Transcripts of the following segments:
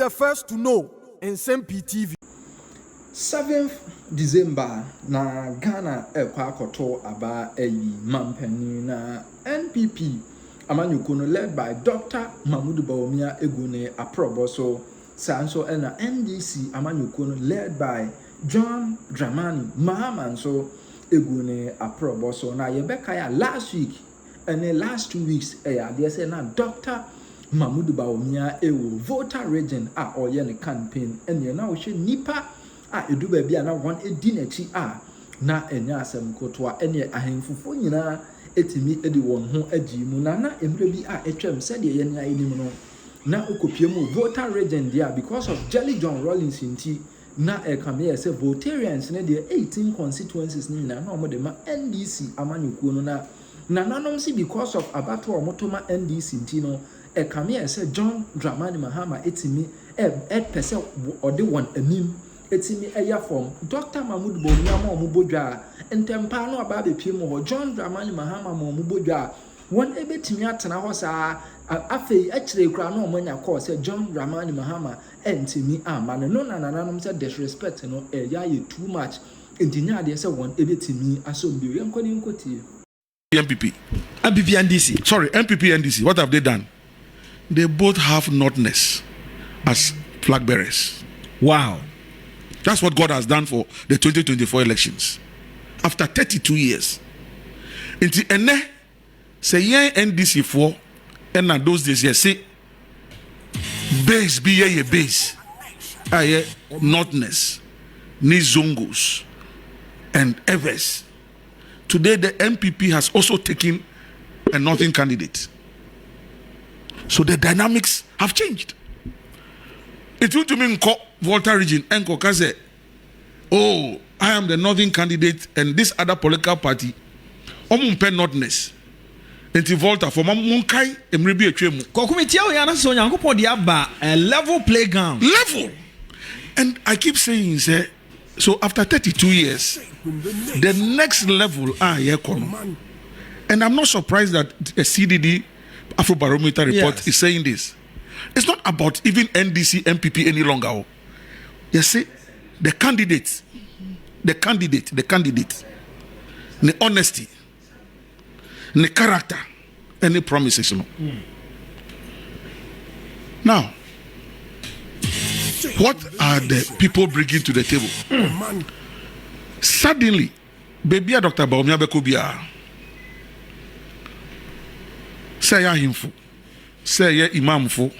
the first to know Nsem-Pii TV. 7th December na Ghana ekwakoto aba mampani na NPP amanyukono led by Dr. Mahmudu Bawumia Egune aproboso sanso na NDC amanyukono led by John Dramani Mahama so Egune aproboso na yebeka ya last week and the last 2 weeks they say na Dr. Mahmudu Bawumia ewo Volta region oye ne campaign and na wo hwe nipa edu ba bia na won edi nachi na enya asem kotoa ene ahemfufo nyina etimi edi won ho agi mu na emre bi etwam se de ye nya enim no na okopie mu Volta region dia because of Jelly John Rawlings inti na ekame ye se Voltarians ne de 18 constituencies ni na omo de ma NDC amanyukuo no na nanom si because of abato omotoma NDC inti no ekame ye se John Dramani Mahama etimi pese ode won anim etimi eya form Dr. Mahmudu Bawumia ma omubodwa entempa no aba be pie mu ho John Dramani Mahama ma omubodwa won ebetimi atena ho saa afei akire kura no omanya call say John Dramani Mahama entimi ama no nananom say disrespect no eya ye too much entinya de say won ebetimi asombi yenkoni nkotie NPP NDC. Sorry, NPP NDC. What have they done? They both have notness as flag bearers. Wow. That's what God has done for the 2024 elections. After 32 years. Inti ene say yen NDC for and those days yes say base be ye base. Aye notness, ni zongos and evers. Today the NPP has also taken a northern candidate. So the dynamics have changed. It will to me in Volta region and say, oh, I am the northern candidate and this other political party omumpe notness. Enti Volta for munkai emrebi etwemu. Kokumiti o yana so Nyankopon de aba a level playground. Level. And I keep saying say so after 32 years the next level and I'm not surprised that a CDD Afrobarometer report is saying this. It's not about even NDC, NPP any longer. You see, the candidate, the honesty, the character, and the promises. Now, what are the people bringing to the table? Suddenly, baby Dr. Bawumia Bekobia say ya himfo, say ya imamfo,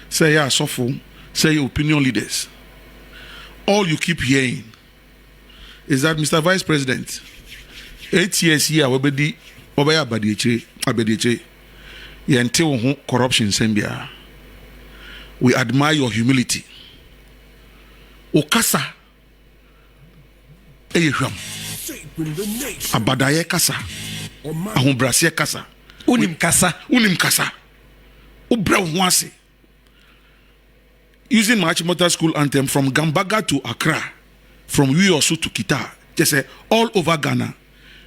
say ya asofo, say your opinion leaders. All you keep hearing is that Mr. Vice President, 8 years here, obedi obaya abediche, yente corruption sembia. We admire your humility. Okasa eyehwam abadaye kasa ahombrase kasa unim kasa obra ho ase using March Motor School anthem from Gambaga to Accra, from Uyosu to Kita, just say all over Ghana,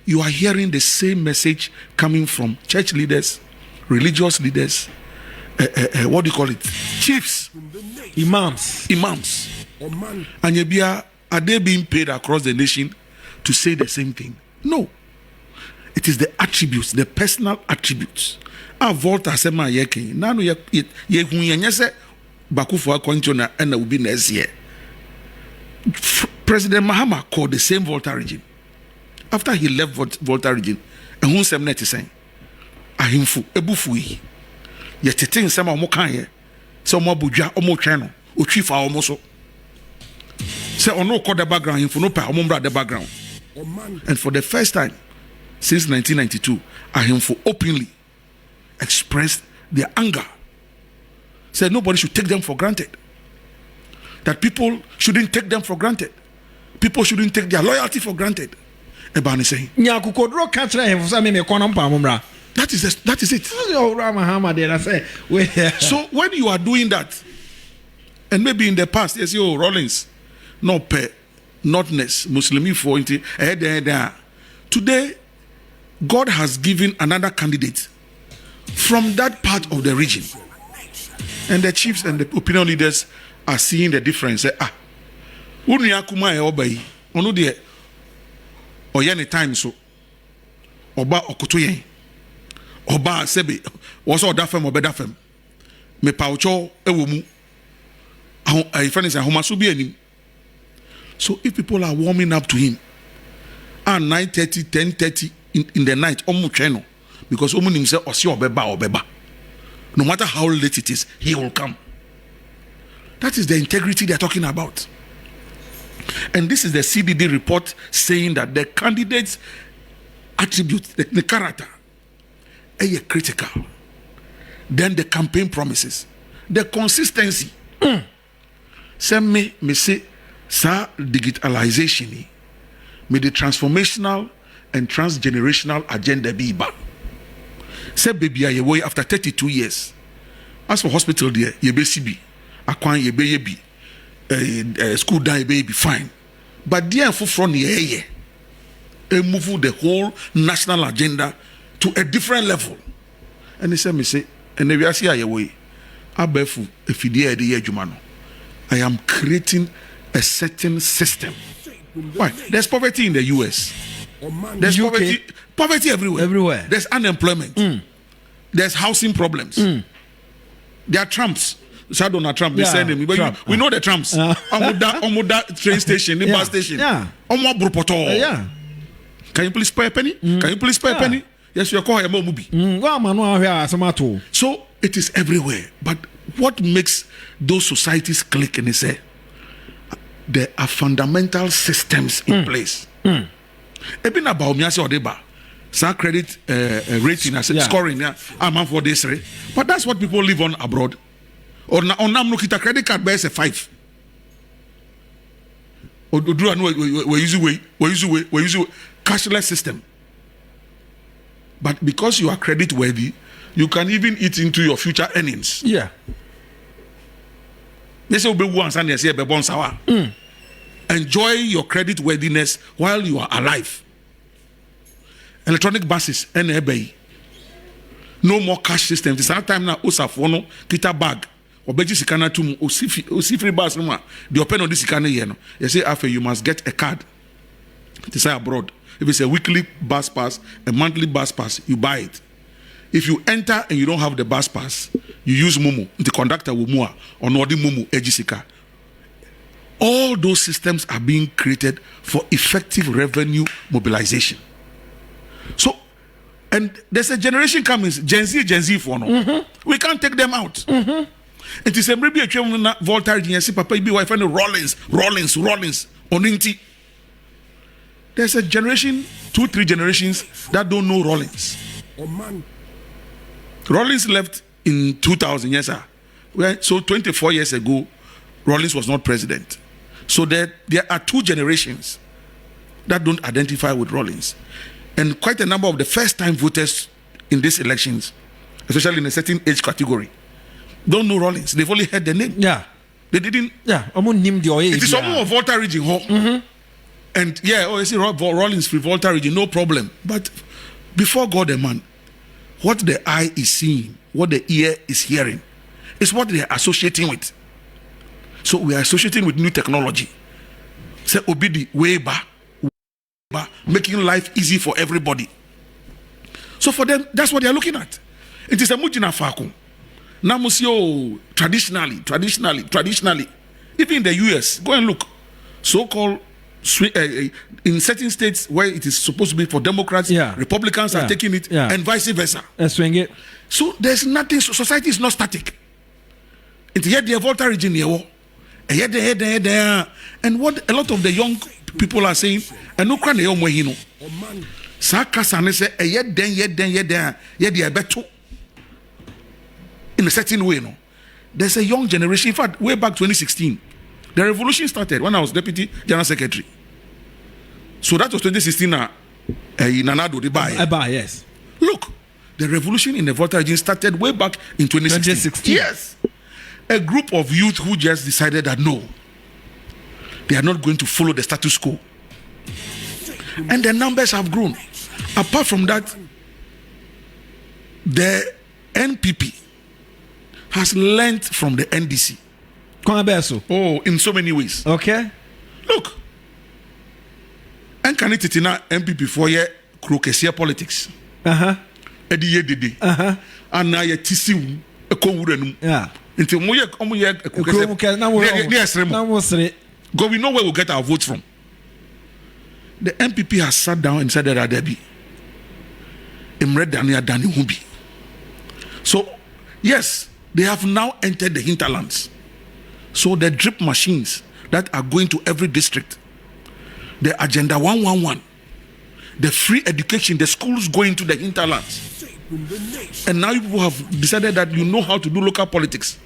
you are hearing the same message coming from church leaders, religious leaders, what do you call it? Chiefs, imams. And yebia, are they being paid across the nation to say the same thing? No. It is the attributes, the personal attributes. Volta sema yeke. Nanu ye hunyanyese bakufo akonchona and will be next year. President Mahama called the same Volta region. After he left Volta region, and who sem net is saying, ahimfu ebufui. Ye teting sama omo kanye. So omo budja omo channel. Uchifa omo so. Say ono call the background info no pa omo the background. And for the first time since 1992, ahimfu openly expressed their anger. Said nobody should take them for granted. That people shouldn't take them for granted. People shouldn't take their loyalty for granted. Ebani saying. That is it. So when you are doing that, and maybe in the past, yes, you Rawlings, no pay, notness, Muslimi for today, God has given another candidate from that part of the region. And the chiefs and the opinion leaders are seeing the difference. Say, unu ya kuma e oba yi, onu de oye ne time so. Oba okoto yen. Oba sebe, woso oda fem obeda fem. Me paucho ewo mu. A friend is a homasu bi anim. So if people are warming up to him at 9:30, 10:30 in the night, omu because omu himself osi obeba. No matter how late it is, he will come. That is the integrity they are talking about. And this is the CDD report saying that the candidates' attributes, the character, are critical. Then the campaign promises, the consistency. Send me say, sir, digitalization, may the transformational and transgenerational agenda be back. Say, baby, I away after 32 years. As for hospital, there, you be CB, akwan you be school down, you be fine. But there, for front here, move the whole national agenda to a different level. And they say, me say, and if you see I away, abefu if you dare the jumano. I am creating a certain system. Why? There's poverty in the US. There's poverty everywhere. There's unemployment. There's housing problems. There are Trumps. Shadow not Trump. They send him. But we know the Trumps. Omuda train station, the bus station. Brupoto. Can you please pay a penny? Can you please pay a penny? Yes, you are calling a movie. So it is everywhere. But what makes those societies click and say there are fundamental systems in place? Even about me, or deba, some credit rating, scoring, I'm for this, but that's what people live on abroad. Or on nam look at a credit card base a 5. Or do I know we use cashless system. But because you are credit worthy, you can even eat into your future earnings. Yeah. Enjoy your credit worthiness while you are alive. Electronic buses, NABI. No more cash systems. It's time now. Osafono kita bag. Obeji sikana tum osifri bus no. The open on this sikana here no. You say after you must get a card to say abroad. If it's a weekly bus pass, a monthly bus pass, you buy it. If you enter and you don't have the bus pass, you use Momo. The conductor will move or Nodi Momo Ejisika. All those systems are being created for effective revenue mobilization. So, and there's a generation coming, Gen Z for no. We can't take them out. It is a maybe a Volta and see Papa be wife and Rollins, Oninti. There's a generation, 2-3 generations that don't know Rollins. Rollins left in 2000, yes, sir. So 24 years ago, Rollins was not president. So there are 2 generations that don't identify with Rollins. And quite a number of the first-time voters in these elections, especially in a certain age category, don't know Rollins. They've only heard the name. Yeah. They didn't. Yeah. It is someone of Volta region. And you see Rollins free Volta region, no problem. But before God and man, what the eye is seeing, what the ear is hearing, is what they are associating with. So we are associating with new technology. Say obedi way back, making life easy for everybody. So for them, that's what they are looking at. It is a mujina fakum. Now musio traditionally, even in the US, go and look. So-called in certain states where it is supposed to be for Democrats, Republicans are taking it, and vice versa. Swing it. So there's nothing. Society is not static. It's here the Volta region here. And what a lot of the young people are saying, and no crane yo mohino. Sakasane say beto. In a certain way, no. There's a young generation. In fact, way back 2016, the revolution started when I was Deputy General Secretary. So that was 2016. Nanado the buy. Yes. Look, the revolution in the Volta region started way back in 2016. Yes. A group of youth who just decided that no, they are not going to follow the status quo. And the numbers have grown. Apart from that, the NPP has learned from the NDC Oh, in so many ways. Okay. Look, and can it in NPP for your croquesia politics? Edi ye dede. And now ye tisi a conwurenum. Yeah. Until moye go, we know where we'll get our votes from. The NPP has sat down and said that there be Imre Dania Dani Hubi. So, yes, they have now entered the hinterlands. So the drip machines that are going to every district, the Agenda 111, the free education, the schools going to the hinterlands. And now you people have decided that you know how to do local politics.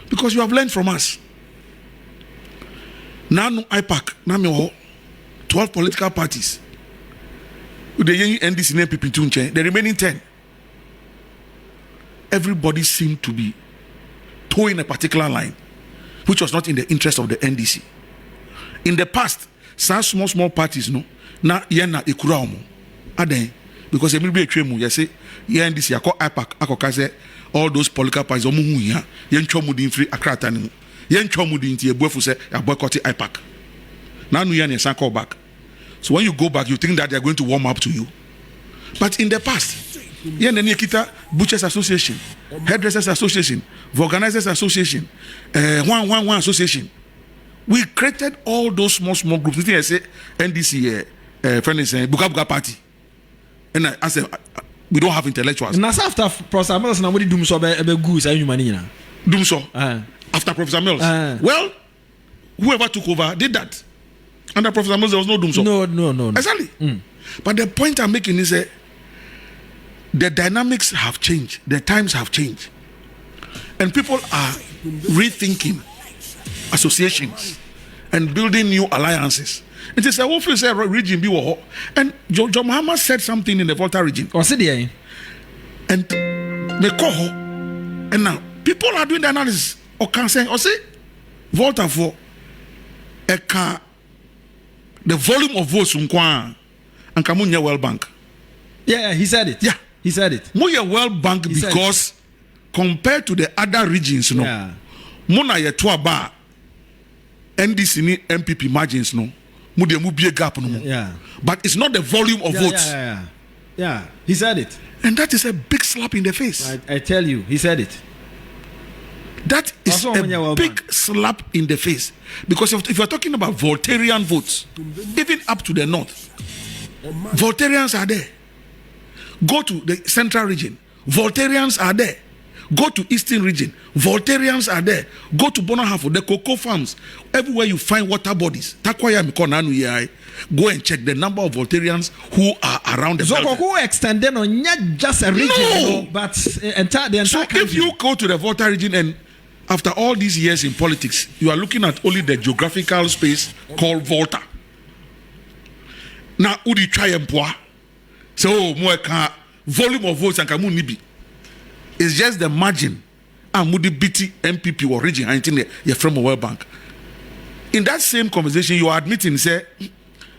Because you have learned from us. Now no IPAC, now me 12 political parties. With the young NDC and NPP, the remaining 10. Everybody seemed to be towing a particular line, which was not in the interest of the NDC. In the past, some small parties, no, na yena ekura omo. Aden, because everybody tremu, you say, NDC, I call IPAC, I call all those political parties, omo hu ya, yen chomu din free akrata ni mu. Yen chomu din ti ebuefu say, I boycott IPAC. Now you yen san call back. So when you go back, you think that they are going to warm up to you. But in the past, yen the Nikita Butchers Association, Hairdressers Association, Organizers Association, 111 Association. We created all those small groups. I say NDC, friend is Buka Party. And I said, we don't have intellectuals. And that's after Professor Mills, now what did you do so about goose? Are you money now? Do so. After Professor Mills. Well, whoever took over did that. Under Professor Mills, there was no doom so. No. Exactly. But the point I'm making is that the dynamics have changed. The times have changed. And people are rethinking associations and building new alliances. It is a woeful region. And John Mahama said something in the Volta region. Or said there. And they call her. And now people are doing the analysis. Or can say, or say, Volta for a car. The volume of votes and Kamunya World Bank. Yeah, he said it. Yeah. He said it. Muya World Bank he because compared to the other regions, no. Yeah. Muna ye ba NDC ni NPP margins, no. Mude mu be a gap, no. Yeah. But it's not the volume of votes. Yeah. He said it. And that is a big slap in the face. I tell you, he said it. That is a big slap in the face. Because if you're talking about Voltarian votes, even up to the north, Voltarians are there. Go to the central region, Voltarians are there. Go to eastern region, Voltarians are there. Go to Bonahafo, the cocoa farms, everywhere you find water bodies. Go and check the number of Voltarians who are around the belt. So who extended on not just a region, but the entire so country. If you go to the Volta region and after all these years in politics, you are looking at only the geographical space called Volta. Now, Udi try and poor. So, volume of votes and Kamu Nibi. It's just the margin. And Moody BT NPP or region, I think you're from a World Bank. In that same conversation, you are admitting, say,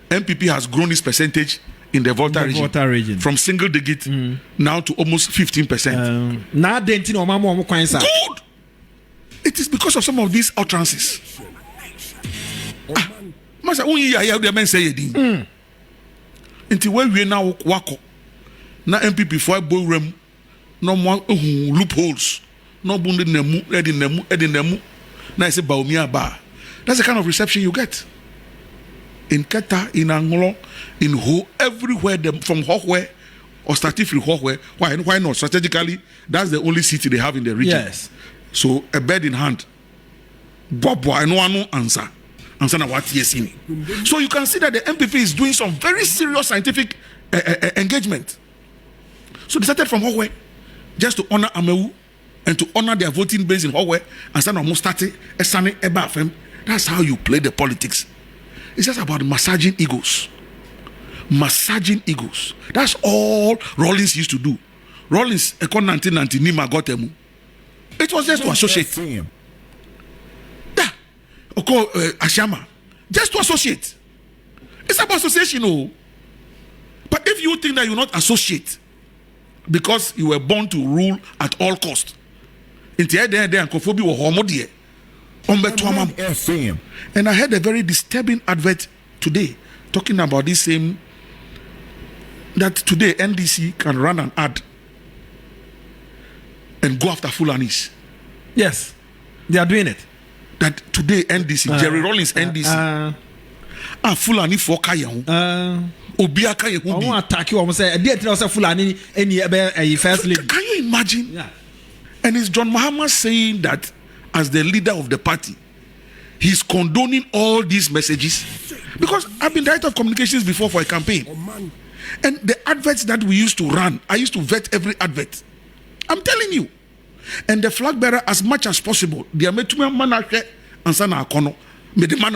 NPP has grown its percentage in the Volta region. From single digit now to almost 15%. Good! It is because of some of these utterances. Masa unyi ya the men say yedin. Until where we now wako. Na NPP for boy no more loopholes. No bunde nemu, edin na I say baumia ba. That's the kind of reception you get. In Keta, in Angolo, in Ho, everywhere from Hokwe or Statifri Hokwe. Why not? Strategically, that's the only city they have in the region. Yes. So a bird in hand. Bobo, I know answer. Answer na what yes in. So you can see that the NPP is doing some very serious scientific engagement. So they started from Hokwe just to honor Amewu and to honor their voting base in Hokwe and start almost starting Esani Ebafem. That's how you play the politics. It's just about massaging egos. Massaging egos. That's all Rawlings used to do. Rawlings, 1990 Nima got them. It was just to associate. Yeah. Ashama. Just to associate. It's about association, no. But if you think that you not associate because you were born to rule at all cost, in the end, and Kofobi were homodie, FM. And I heard a very disturbing advert today talking about this same, that today NDC can run an ad and go after Fulanis. Yes, they are doing it. That today NDC, Jerry Rawlings NDC, Fulani for Kaya, Obia Kaya, I want to attack you. I say, "Dear, tell us Fulani any first lady." Can you imagine? Yeah. And it's John Mahama saying that as the leader of the party, he's condoning all these messages. Because I've been director of communications before for a campaign. And the adverts that we used to run, I used to vet every advert. I'm telling you. And the flag bearer, as much as possible, they are made to me man and sana akono, made the man.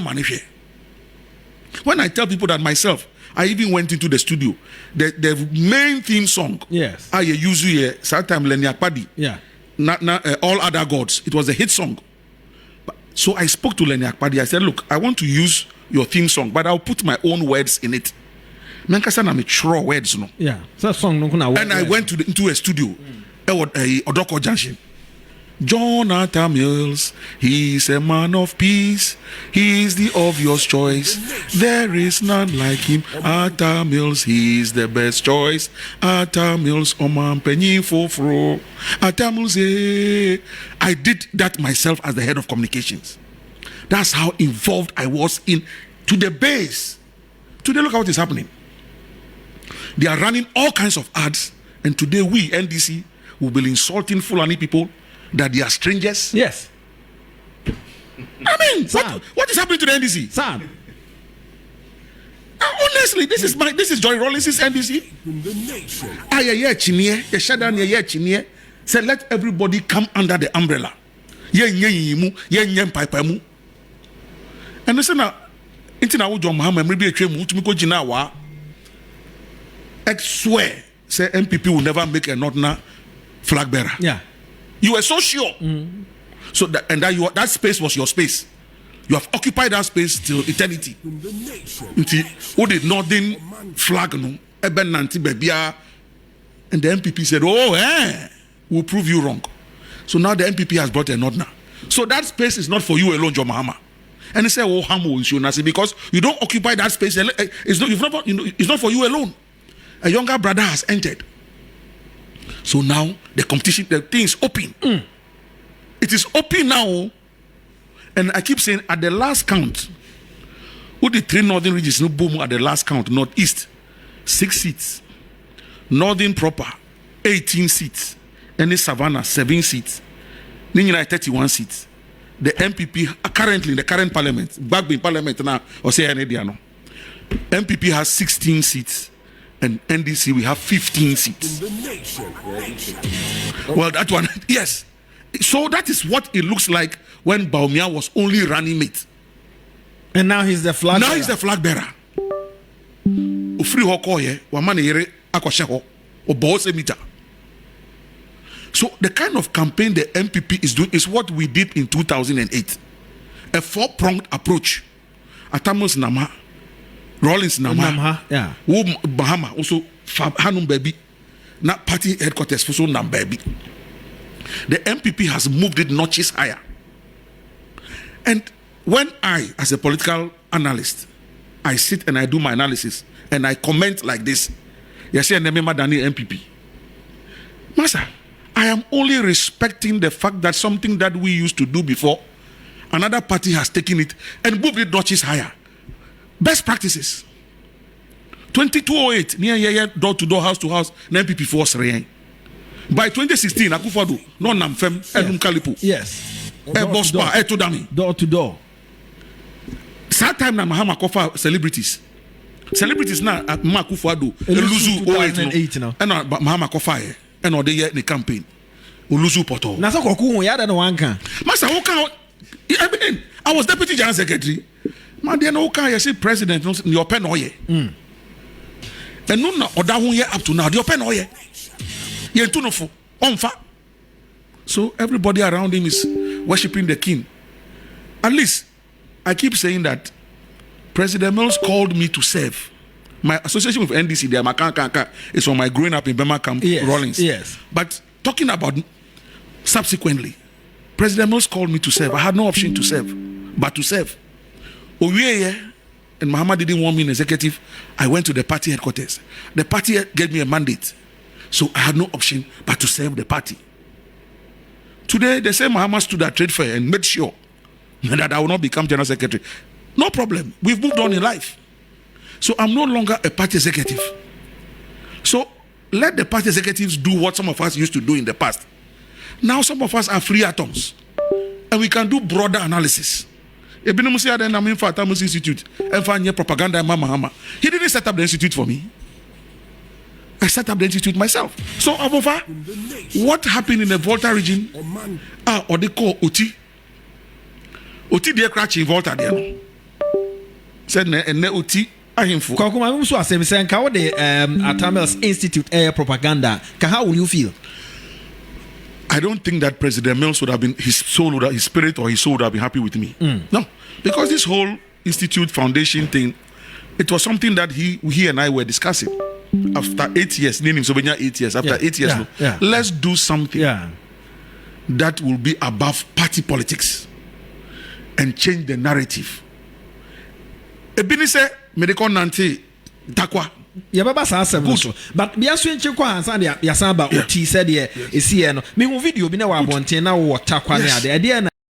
When I tell people that myself, I even went into the studio. The main theme song, yes, I use here, sometime Lenny Akpadi. Yeah. Not all other gods. It was a hit song. So I spoke to Lenny Akpadi. I said, look, I want to use your theme song, but I'll put my own words in it. Menkasa na me throw words, no. Yeah. So song no kuna. And I went into a studio. Odoko Junction. Jonathan Mills, he's a man of peace. He's the obvious choice. There is none like him. Atta Mills, he's the best choice. Atta Mills, Oman Penny Fofro. Atta Mills, I did that myself as the head of communications. That's how involved I was in to the base. Today, look at what is happening. They are running all kinds of ads, and today we, NDC, will be insulting Fulani people that they are strangers. Yes. I mean, what is happening to the NDC? Sad. Honestly, this is Joy Rawlings' NDC. Say let everybody come under the umbrella. And listen now, Intina John Mahama, maybe a train to go Jinawa. I swear, say NPP will never make a not flag bearer. Yeah. You were so sure. So that space was your space. You have occupied that space till eternity. Who did northern flag no? And the NPP said, "Oh, we'll prove you wrong." So now the NPP has brought a northerner. So that space is not for you alone, John Mahama. And he said, "Oh, Hamo is you because you don't occupy that space. It's not for you alone. A younger brother has entered." So now the competition, the thing is open. It is open now. And I keep saying at the last count, who the three northern regions no boom at the last count, northeast, 6 seats, northern proper, 18 seats, and the Savannah, 7 seats, Ningina 31 seats. The NPP currently in the current parliament, back in parliament now, or say NPP has 16 seats. And NDC, we have 15 seats. Well, that one, yes. So that is what it looks like when Baumia was only running mate. And now he's the flag bearer. Now he's the flag bearer. So the kind of campaign the NPP is doing is what we did in 2008. A 4-pronged approach. Atamos Nama. Rawlings Nama, yeah. Mahama also Hanum baby, not party headquarters for so nam baby. The NPP has moved it notches higher. And when I, as a political analyst, I sit and I do my analysis and I comment like this, you say Nemema Dani NPP. Master, I am only respecting the fact that something that we used to do before, another party has taken it and moved it notches higher. Best practices. 2208 near door to door, house to house, NPP force reign. By 2016, Akufo-Addo no namfem edum kalipo. Yes. Bospa etodami. Door to door. That time na Mahama kofa celebrities. Celebrities na Akufo-Addo Eluzu 08 no. And Mahama kofa e. And all the campaign. Uluzu poto. Na so koku ya da no wanka. Master who can I was deputy general secretary. Man, they no can you see president your pen oye. And no oda hu here up to now. Your pen oye. Ye ntu no fo. Onfa. So everybody around him is worshiping the king. At least I keep saying that President Mills called me to serve. My association with NDC, there, Makanka, is from my growing up in Bema Camp, yes, Rawlings. Yes. But talking about subsequently, President Mills called me to serve. I had no option to serve, but to serve. Owieye and Mahama didn't want me in executive. I went to the party headquarters. The party gave me a mandate. So I had no option but to serve the party. Today, they say Mahama stood at trade fair and made sure that I will not become general secretary. No problem. We've moved on in life. So I'm no longer a party executive. So let the party executives do what some of us used to do in the past. Now some of us are free atoms. And we can do broader analysis. Institute and propaganda Mahama. He didn't set up the institute for me. I set up the institute myself. So over what happened in the Volta region, or they call Oti. Oti they crash in Volta there. Said ne Oti ahimfo. Kokuma so asem say nka wo the Atamels Institute air propaganda. How will you feel? I don't think that President Mills would have been, his spirit or his soul would have been happy with me. No, because this whole institute foundation thing, it was something that he and I were discussing. After 8 years, after 8 years, let's do something that will be above party politics and change the narrative. Ebini say medical nanti takwa. Yababa sa asem so but bia so enche kwa ansa de yasan ba oti said e esi e no me hu video bi na wa abonten na wo takwa ne ade